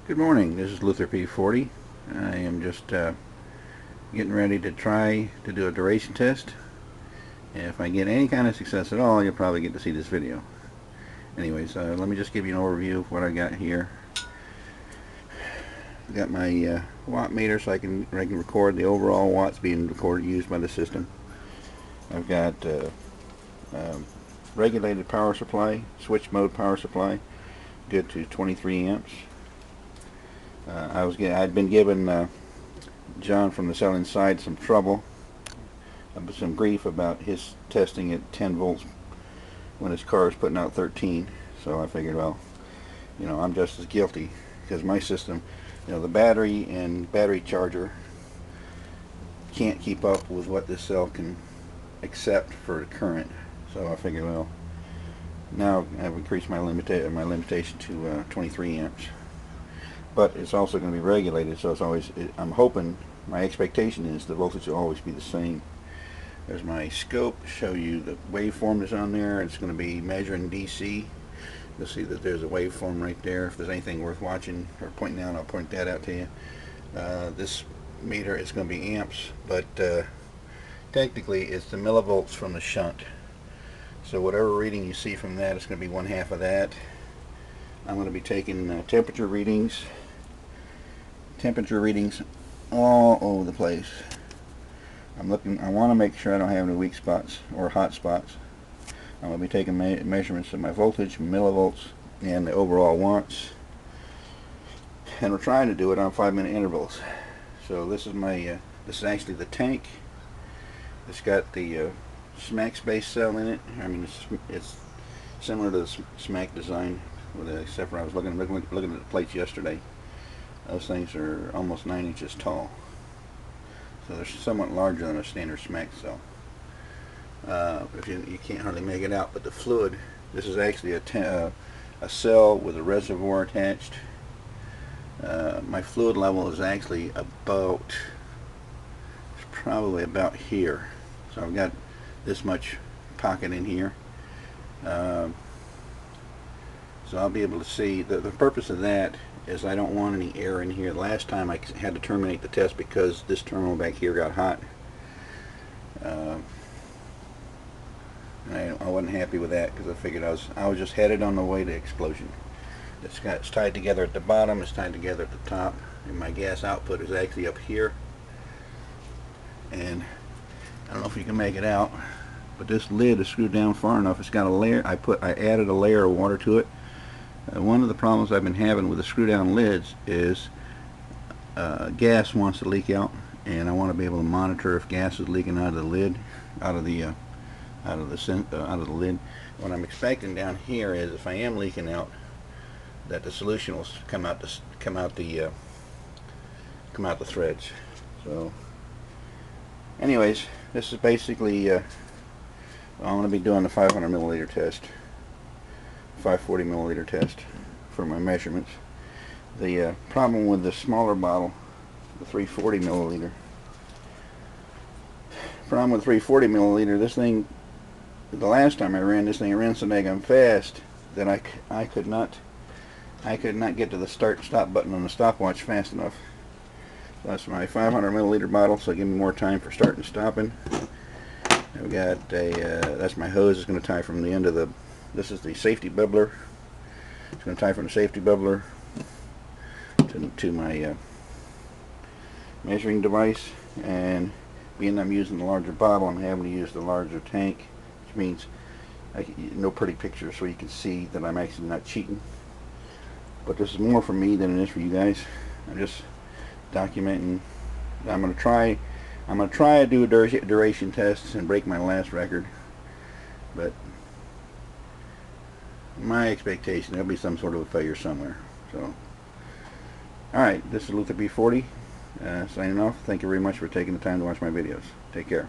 Good morning, this is Luther P40. I am just getting ready to try to do a duration test. If I get any kind of success at all, you'll probably get to see this video. Anyways, let me just give you an overview of what I got here. I've got my watt meter so I can record the overall watts being used by the system. I've got regulated power supply, switch mode power supply, good to 23 amps. I'd been giving John from the Cell Inside some trouble, some grief about his testing at 10 volts when his car is putting out 13. So I figured, well, I'm just as guilty because my system, the battery and battery charger can't keep up with what this cell can accept for current. So I figured, well, now I've increased my limitation to 23 amps. But it's also going to be regulated, so I'm hoping, my expectation is the voltage will always be the same. There's my scope, show you the waveform that's on there. It's going to be measuring DC. You'll see that there's a waveform right there. If there's anything worth watching or pointing out, I'll point that out to you. This meter is going to be amps, but technically it's the millivolts from the shunt. So whatever reading you see from that, it's going to be 1/2 of that. I'm going to be taking temperature readings all over the place. I want to make sure I don't have any weak spots or hot spots. I'm going to be taking measurements of my voltage, millivolts, and the overall watts. And we're trying to do it on 5-minute intervals. So this is this is actually the tank. It's got the SMAC-based cell in it. I mean, it's similar to the SMAC design, except for I was looking at the plates yesterday. Those things are almost 9 inches tall, so they're somewhat larger than a standard SMAC cell. If you can't hardly make it out, but the fluid, this is actually a cell with a reservoir attached. My fluid level is actually probably about here, so I've got this much pocket in here. So I'll be able to see. The purpose of that is I don't want any air in here. The last time I had to terminate the test because this terminal back here got hot. And I wasn't happy with that because I figured I was just headed on the way to explosion. It's tied together at the bottom, it's tied together at the top, and my gas output is actually up here. And I don't know if you can make it out, but this lid is screwed down far enough. It's got a layer. I added a layer of water to it. One of the problems I've been having with the screw down lids is gas wants to leak out, and I want to be able to monitor if gas is leaking out of the lid, out of the lid. What I'm expecting down here is if I am leaking out, that the solution will come out the threads. So anyways, this is basically I'm going to be doing the 500 milliliter test, 540 milliliter test for my measurements. The problem with the smaller bottle, the 340 milliliter, this thing, the last time I ran this thing, I ran so daggone fast that I could not get to the start and stop button on the stopwatch fast enough. So that's my 500 milliliter bottle, so give me more time for starting and stopping. I've got that's my hose. It's going to tie from the end of this is the safety bubbler. It's going to tie from the safety bubbler to my measuring device. And being I'm using the larger bottle, I'm having to use the larger tank, which means no pretty picture, so you can see that I'm actually not cheating. But this is more for me than it is for you guys. I'm just documenting. I'm going to try to do a duration test and break my last record, but my expectation there'll be some sort of a failure somewhere. So alright, this is Luther P40 signing off. Thank you very much for taking the time to watch my videos. Take care.